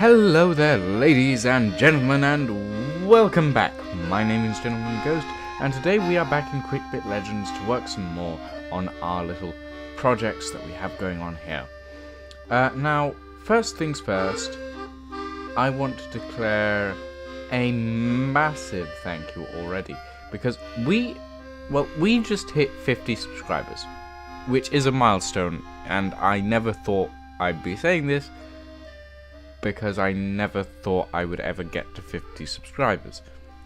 Hello there, ladies and gentlemen, and welcome back. My name is Gentleman Ghost, and today we are back in QuickBit Legends to work some more on our little projects that we have going on here. Now, first things first, I want to declare a massive thank you already, because we just hit 50 subscribers, which is a milestone, and I never thought I'd be saying this, because I never thought I would ever get to 50 subscribers.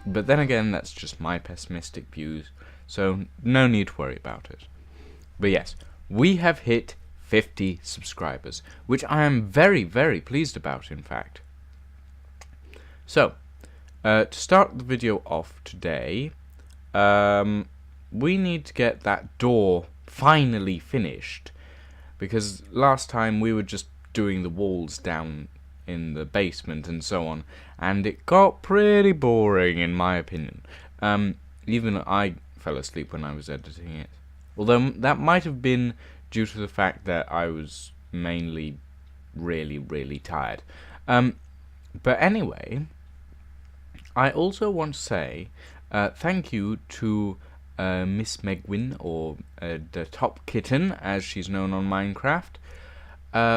But then again, that's just my pessimistic views, so no need to worry about it. But yes, we have hit 50 subscribers, which I am very, very pleased about, in fact. So, to start the video off today, we need to get that door finally finished, because last time we were just doing the walls down in the basement and so on, and it got pretty boring in my opinion. Even I fell asleep when I was editing it, although that might have been due to the fact that I was mainly really tired. But anyway, I also want to say thank you to Miss Megwin, or the Top Kitten as she's known on Minecraft,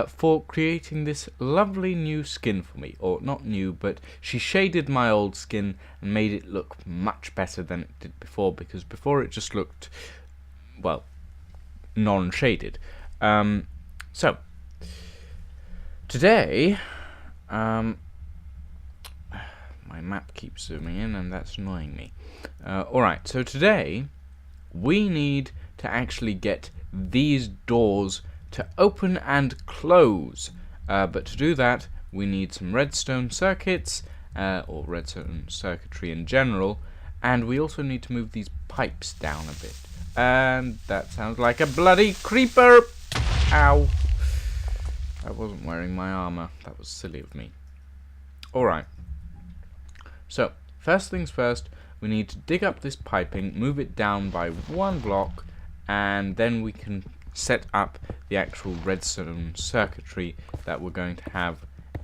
for creating this lovely new skin for me. Or not new, but she shaded my old skin and made it look much better than it did before, because before it just looked, well, non-shaded. So, today, my map keeps zooming in and that's annoying me. Alright, so today, we need to actually get these doors to open and close, but to do that we need some redstone circuits, or redstone circuitry in general, and we also need to move these pipes down a bit. And that sounds like a bloody creeper! Ow! I wasn't wearing my armor, that was silly of me. Alright, so first things first, we need to dig up this piping, move it down by one block, and then we can set up the actual redstone circuitry that we're going to have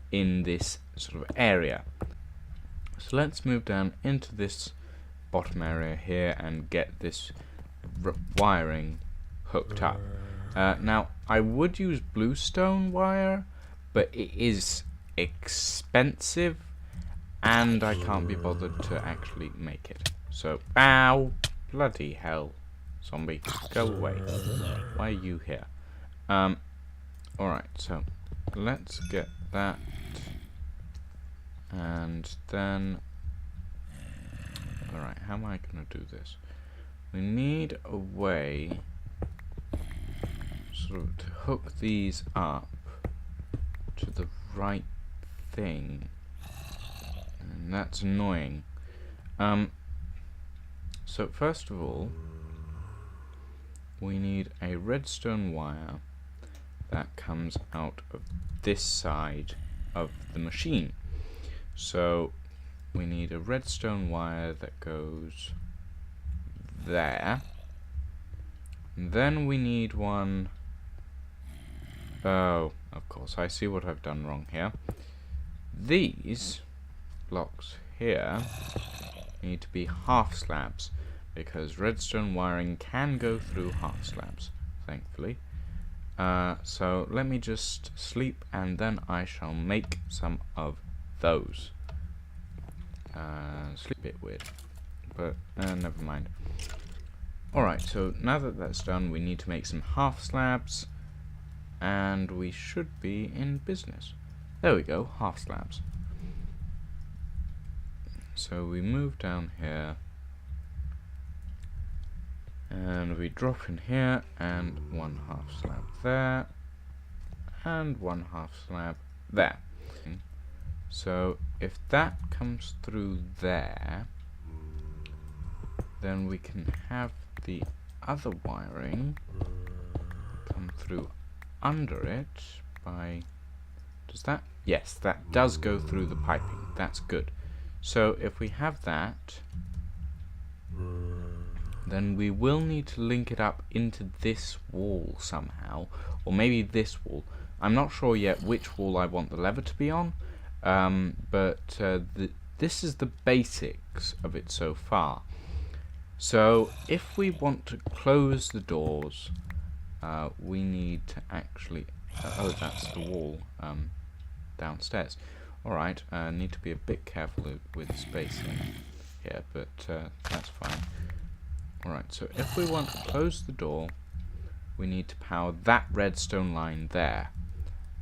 in this sort of area. So let's move down into this bottom area here and get this wiring hooked up. Now, I would use bluestone wire, but it is expensive and I can't be bothered to actually make it. So, ow! Bloody hell. Zombie, go away. Why are you here? Alright, so let's get that, and then, alright, how am I gonna do this? We need a way sort of to hook these up to the right thing, and that's annoying. So first of all, we need a redstone wire that comes out of this side of the machine. So we need a redstone wire that goes there. And then we need one. Oh, of course, I see what I've done wrong here. These blocks here need to be half slabs, because redstone wiring can go through half slabs, thankfully. So let me just sleep and then I shall make some of those. Sleep a bit weird, but never mind. Alright, so now that that's done, we need to make some half slabs, and we should be in business. There we go, half slabs. So we move down here, and we drop in here, and one half slab there, and one half slab there. So if that comes through there, then we can have the other wiring come through under it by... Does that? Yes, that does go through the piping. That's good. So if we have that, then we will need to link it up into this wall somehow, or maybe this wall. I'm not sure yet which wall I want the lever to be on, This is the basics of it so far. So if we want to close the doors, we need to actually... oh, that's the wall downstairs. Alright, need to be a bit careful with spacing here, but that's fine. Alright, so if we want to close the door, we need to power that redstone line there.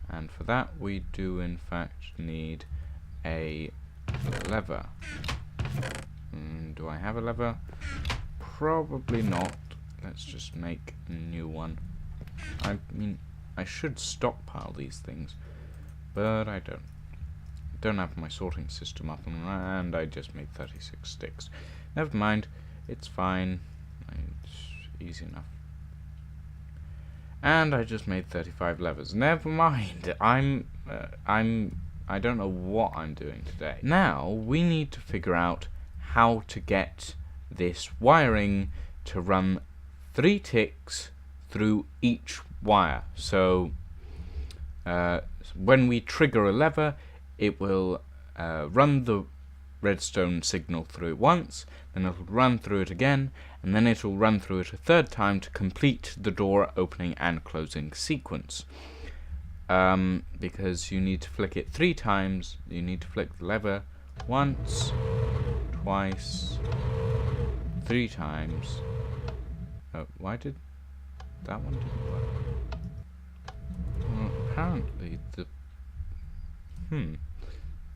And for that we do in fact need a lever. Do I have a lever? Probably not. Let's just make a new one. I mean, I should stockpile these things, but I don't. I don't have my sorting system up, and I just made 36 sticks. Never mind, it's fine. It's easy enough. And I just made 35 levers. Never mind. I don't know what I'm doing today. Now we need to figure out how to get this wiring to run 3 ticks through each wire. So when we trigger a lever, it will run the redstone signal through it once, then it'll run through it again, and then it'll run through it a third time to complete the door opening and closing sequence. Because you need to flick it 3 times. You need to flick the lever once, twice, 3 times. Oh, why did that one didn't work? Well, apparently the...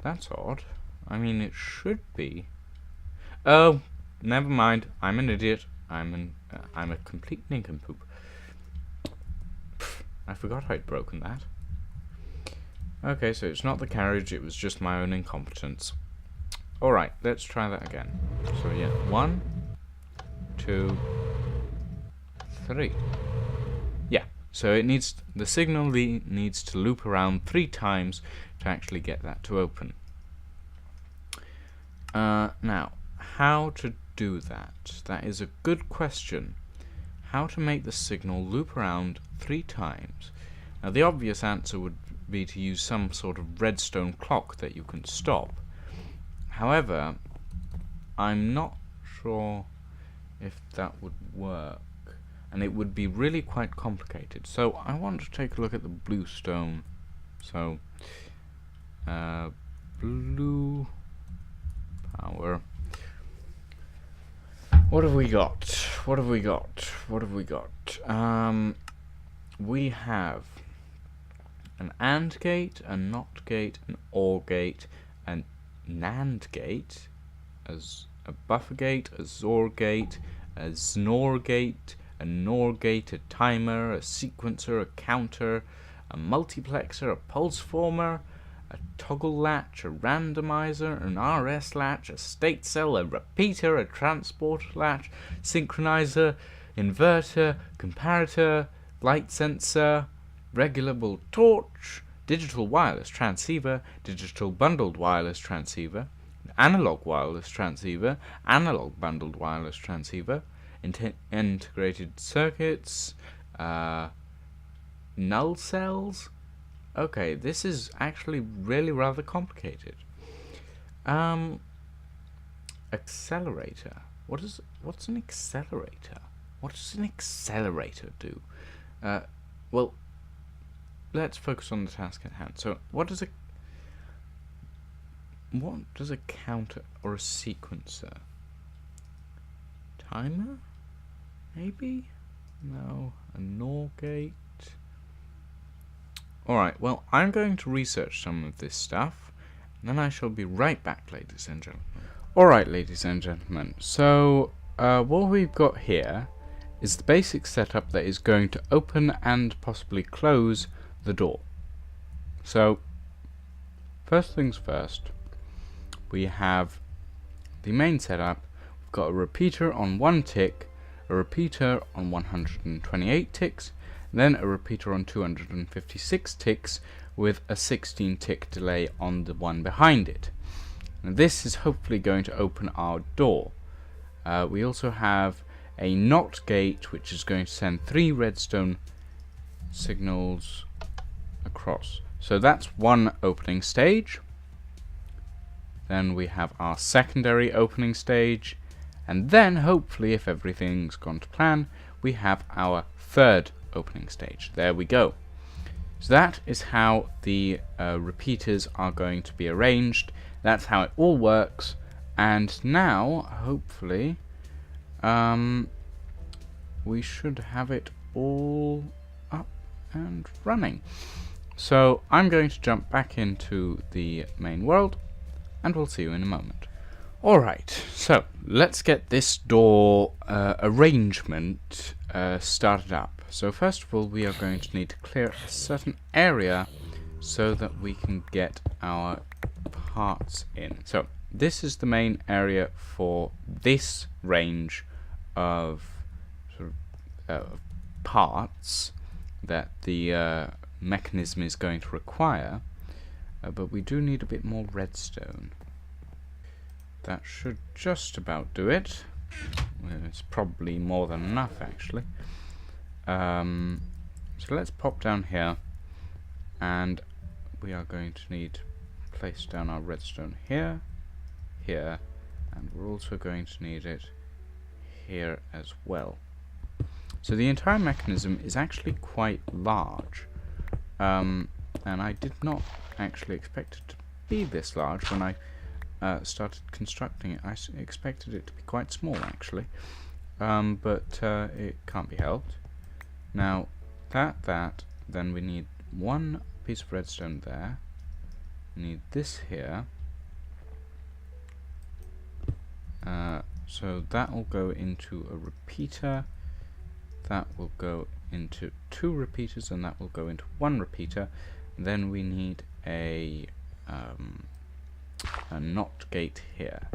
that's odd. I mean, it should be. Oh, never mind. I'm an idiot. I'm a complete nincompoop. I forgot I'd broken that. Okay, so it's not the carriage, it was just my own incompetence. Alright, let's try that again. So yeah, 1, 2, 3. Yeah, so it needs, the signal needs to loop around 3 times to actually get that to open. Now, how to do that? That is a good question. How to make the signal loop around 3 times? Now, the obvious answer would be to use some sort of redstone clock that you can stop. However, I'm not sure if that would work, and it would be really quite complicated. So I want to take a look at the bluestone. So blue power. What have we got? What have we got? What have we got? We have an AND gate, a NOT gate, an OR gate, an NAND gate, as a buffer gate, a XOR gate, a XNOR gate, a NOR gate, a timer, a sequencer, a counter, a multiplexer, a pulse former, a toggle latch, a randomizer, an RS latch, a state cell, a repeater, a transport latch, synchronizer, inverter, comparator, light sensor, regulable torch, digital wireless transceiver, digital bundled wireless transceiver, analog wireless transceiver, analog bundled wireless transceiver, integrated circuits, null cells. Okay, this is actually really rather complicated. Accelerator. What's an accelerator? What does an accelerator do? Well, let's focus on the task at hand. So, what does a counter or a sequencer? Timer? Maybe? No. A NOR gate? Alright, well, I'm going to research some of this stuff, and then I shall be right back, ladies and gentlemen. Alright, ladies and gentlemen, so what we've got here is the basic setup that is going to open and possibly close the door. So, first things first, we have the main setup. We've got a repeater on 1 tick, a repeater on 128 ticks, then a repeater on 256 ticks with a 16 tick delay on the one behind it. Now this is hopefully going to open our door. We also have a NOT gate which is going to send 3 redstone signals across. So that's one opening stage. Then we have our secondary opening stage. And then, hopefully, if everything's gone to plan, we have our third opening stage. There we go. So that is how the repeaters are going to be arranged. That's how it all works. And now, hopefully, we should have it all up and running. So I'm going to jump back into the main world, and we'll see you in a moment. Alright, so let's get this door arrangement started up. So first of all, we are going to need to clear a certain area so that we can get our parts in. So this is the main area for this range of sort of parts that the mechanism is going to require, but we do need a bit more redstone. That should just about do it. Well, it's probably more than enough, actually. So let's pop down here, and we are going to need to place down our redstone here, here, and we're also going to need it here as well. So the entire mechanism is actually quite large, and I did not actually expect it to be this large when I started constructing it. I expected it to be quite small, actually, but it can't be helped. Now, then we need one piece of redstone there. We need this here. So that will go into a repeater. That will go into 2 repeaters, and that will go into 1 repeater. Then we need a NOT gate here,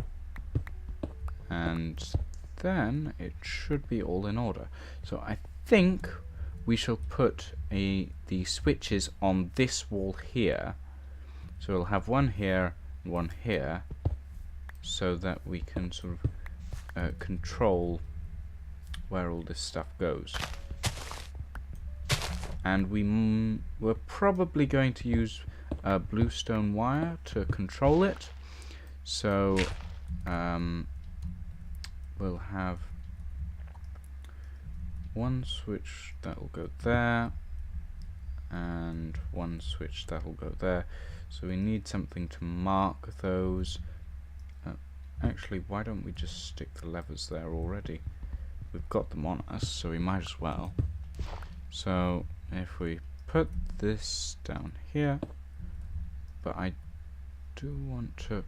and then it should be all in order. So I think we shall put the switches on this wall here. So we'll have one here and one here, so that we can sort of control where all this stuff goes. And we're probably going to use bluestone wire to control it. So we'll have one switch that will go there, and one switch that will go there. So we need something to mark those. Actually, why don't we just stick the levers there already? We've got them on us, so we might as well. So if we put this down here, but I do want to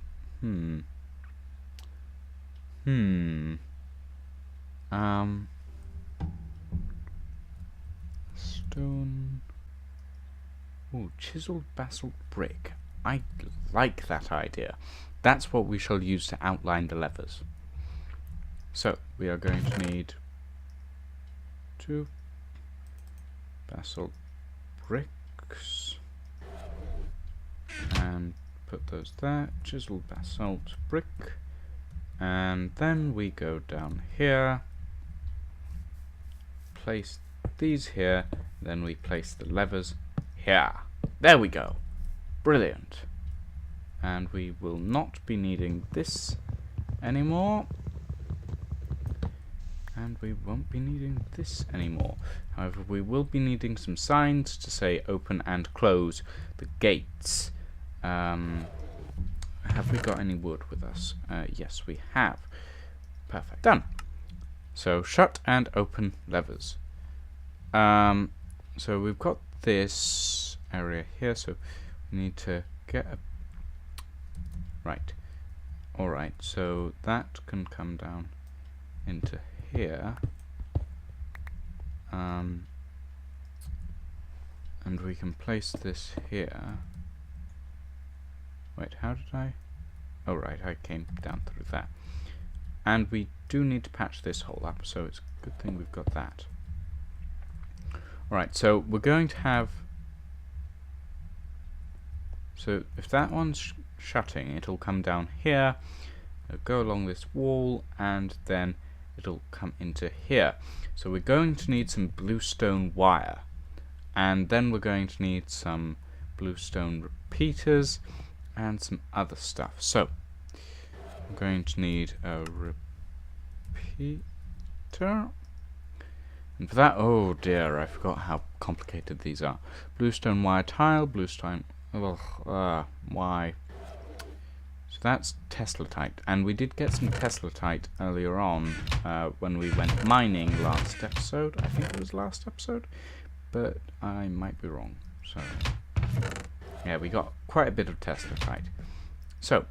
stone. Ooh, chiseled basalt brick. I like that idea. That's what we shall use to outline the levers. So we are going to need 2 basalt bricks, and put those there. Chiseled basalt brick, and then we go down here, place these here, then we place the levers here. There we go. Brilliant. And we will not be needing this anymore, and we won't be needing this anymore. However, we will be needing some signs to say open and close the gates. Have we got any wood with us? Yes, we have. Perfect. Done. So shut and open levers. So we've got this area here, so we need to get a... Right. Alright, so that can come down into here. And we can place this here. Wait, how did I... Oh right, I came down through that. And we do need to patch this hole up, so it's a good thing we've got that. Alright, so we're going to have... So if that one's shutting, it'll come down here, it'll go along this wall, and then it'll come into here. So we're going to need some bluestone wire, and then we're going to need some bluestone repeaters and some other stuff. So I'm going to need a repeater. And for that, oh dear, I forgot how complicated these are. Bluestone wire tile, bluestone, why? So that's Teslatite, and we did get some Teslatite earlier on when we went mining last episode. I think it was last episode, but I might be wrong. So yeah, we got quite a bit of Teslatite. So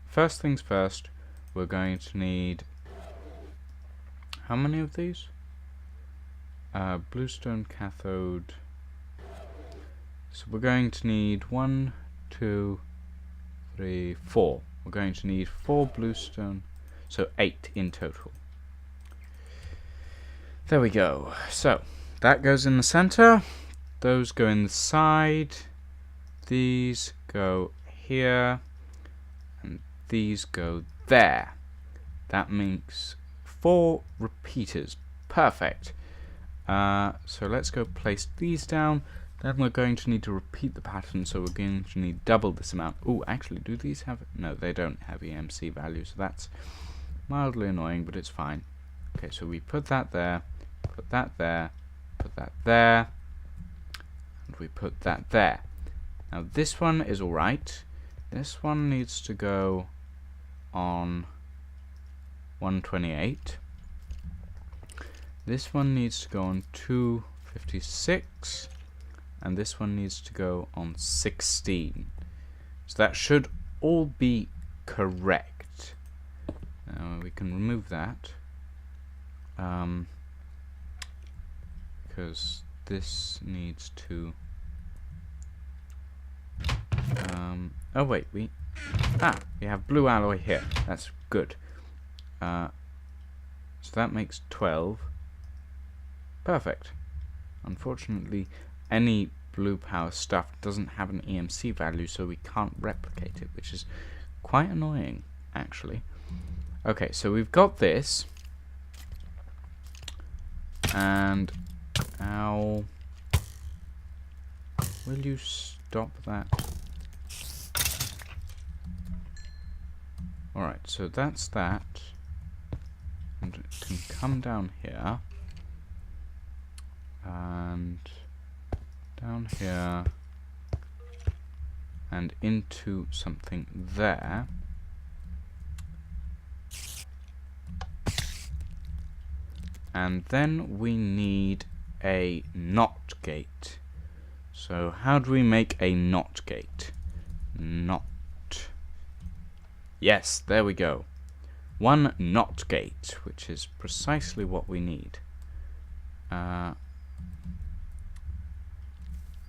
first things first, we're going to need how many of these? Bluestone cathode. So we're going to need 1, 2, 3, 4. We're going to need 4 bluestone, so 8 in total. There we go. So that goes in the center. Those go in the side. These go here, and these go there. That makes 4 repeaters. Perfect. So let's go place these down. Then we're going to need to repeat the pattern, so we're going to need double this amount. Oh, actually, do these have... No, they don't have EMC value, so that's mildly annoying, but it's fine. Okay, so we put that there, put that there, put that there, and we put that there. Now this one is alright. This one needs to go on 128. This one needs to go on 256. And this one needs to go on 16. So that should all be correct. Now we can remove that. Because this needs to... oh wait, we have blue alloy here. That's good. So that makes 12. Perfect. Unfortunately, any blue power stuff doesn't have an EMC value, so we can't replicate it, which is quite annoying, actually. Okay, so we've got this. And... ow. Will you stop that? Alright, so that's that. And it can come down here. And down here. And into something there. And then we need a NOT gate. So how do we make a NOT gate? NOT. Yes, there we go. One NOT gate, which is precisely what we need.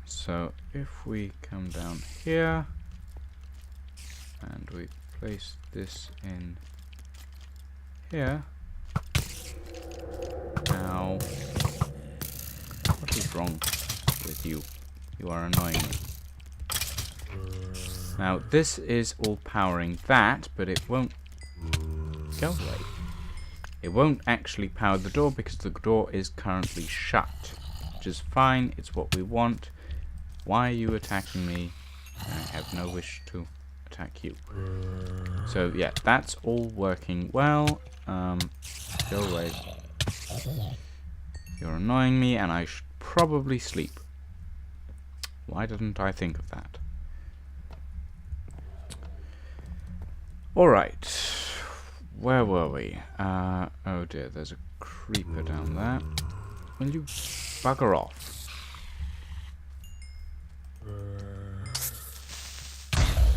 So if we come down here and we place this in here. Now, what is wrong with you? You are annoying me. Now this is all powering that, but it won't go away. It won't actually power the door because the door is currently shut, which is fine. It's what we want. Why are you attacking me? I have no wish to attack you. So yeah, that's all working well. Go away. You're annoying me, and I should probably sleep. Why didn't I think of that? Alright. Where were we? Oh dear, there's a creeper down there. Will you bugger off?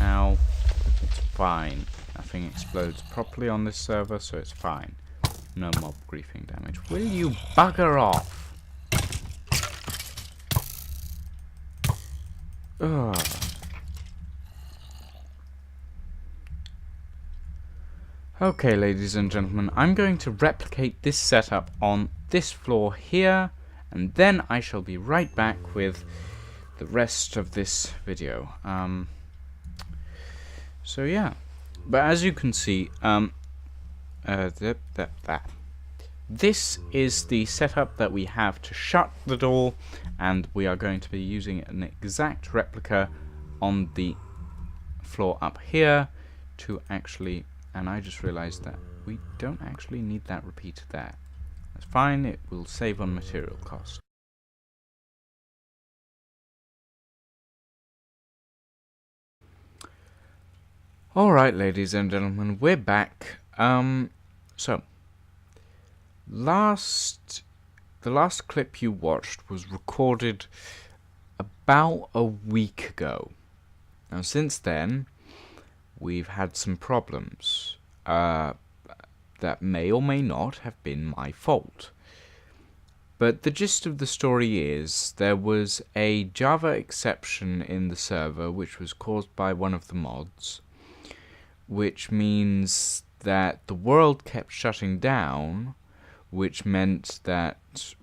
Ow. It's fine. Nothing explodes properly on this server, so it's fine. No mob griefing damage. Will you bugger off? Ugh. Okay, ladies and gentlemen, I'm going to replicate this setup on this floor here, and then I shall be right back with the rest of this video. So yeah, but as you can see, this is the setup that we have to shut the door, and we are going to be using an exact replica on the floor up here to actually and I just realized that we don't actually need that repeater there. That's fine, it will save on material cost. Alright, ladies and gentlemen, we're back. So, the last clip you watched was recorded about a week ago. Now, since then, we've had some problems that may or may not have been my fault. But the gist of the story is there was a Java exception in the server which was caused by one of the mods, which means that the world kept shutting down, which meant that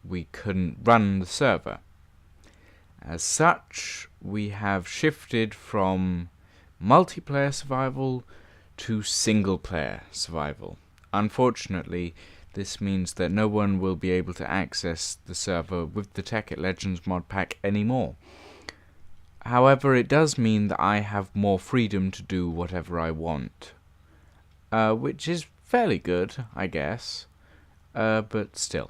we couldn't run the server. As such, we have shifted from multiplayer survival to single-player survival. Unfortunately, this means that no one will be able to access the server with the Tekkit Legends mod pack anymore. However, it does mean that I have more freedom to do whatever I want, which is fairly good, I guess, but still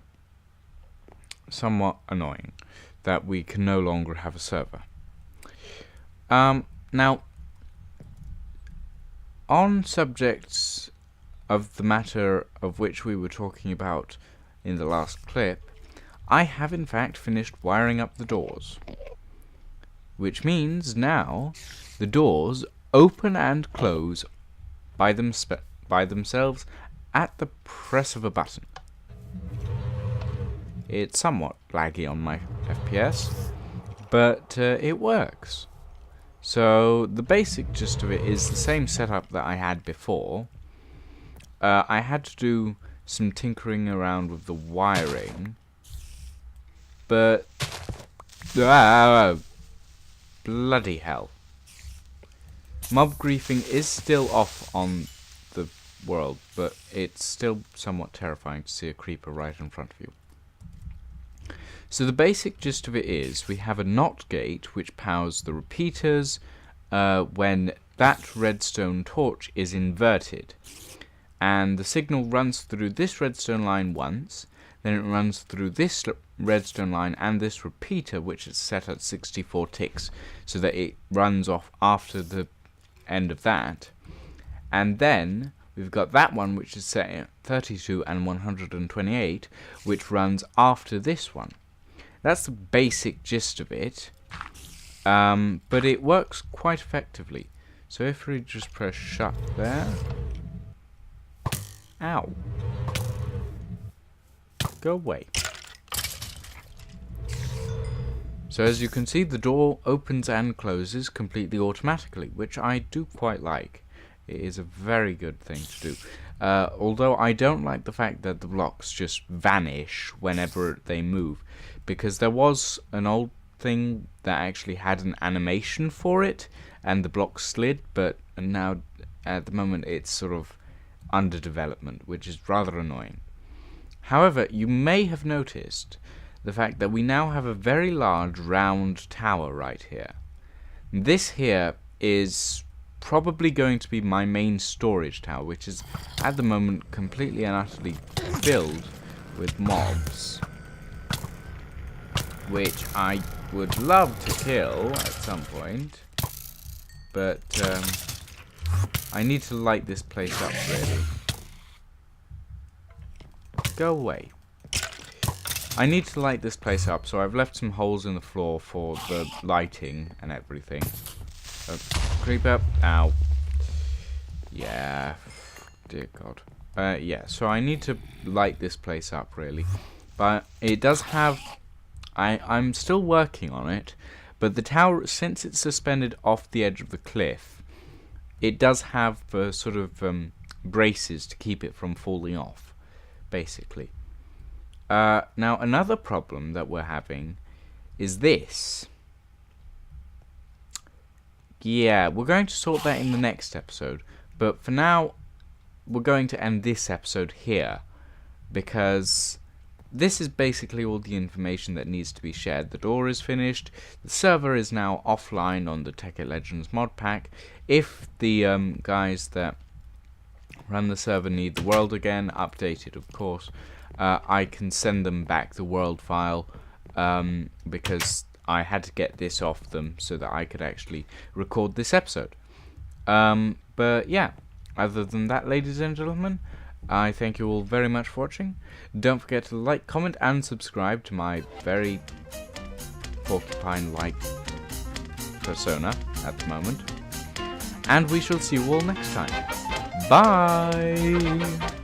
somewhat annoying that we can no longer have a server. Now, on subjects of the matter of which we were talking about in the last clip, I have in fact finished wiring up the doors, which means now the doors open and close by themselves at the press of a button. It's somewhat laggy on my FPS, but it works. So the basic gist of it is the same setup that I had before. I had to do some tinkering around with the wiring, but bloody hell. Mob griefing is still off on the world, but it's still somewhat terrifying to see a creeper right in front of you. So the basic gist of it is we have a NOT gate which powers the repeaters when that redstone torch is inverted. And the signal runs through this redstone line once, then it runs through this redstone line and this repeater, which is set at 64 ticks, so that it runs off after the end of that. And then we've got that one which is set at 32 and 128, which runs after this one. That's the basic gist of it, but it works quite effectively. So if we just press shut there, ow, go away. So as you can see, the door opens and closes completely automatically, which I do quite like. It is a very good thing to do. Although I don't like the fact that the blocks just vanish whenever they move, because there was an old thing that actually had an animation for it, and the blocks slid, but now at the moment it's sort of under development, which is rather annoying. However, you may have noticed the fact that we now have a very large round tower right here. This here is probably going to be my main storage tower, which is at the moment completely and utterly filled with mobs, which I would love to kill at some point, but I need to light this place up, really. Go away. I need to light this place up, so I've left some holes in the floor for the lighting and everything. Creeper. Ow. Yeah. Dear God. Yeah, so I need to light this place up, really. But it does have... I'm still working on it, but the tower, since it's suspended off the edge of the cliff, it does have sort of braces to keep it from falling off, basically. Now, another problem that we're having is this. Yeah, we're going to sort that in the next episode, but for now, we're going to end this episode here, because this is basically all the information that needs to be shared. The door is finished, the server is now offline on the Tekkit Legends mod pack. If the guys that run the server need the world again, update it of course, I can send them back the world file, because I had to get this off them so that I could actually record this episode. But yeah, other than that, ladies and gentlemen, I thank you all very much for watching. Don't forget to like, comment, and subscribe to my very porcupine-like persona at the moment. And we shall see you all next time. Bye!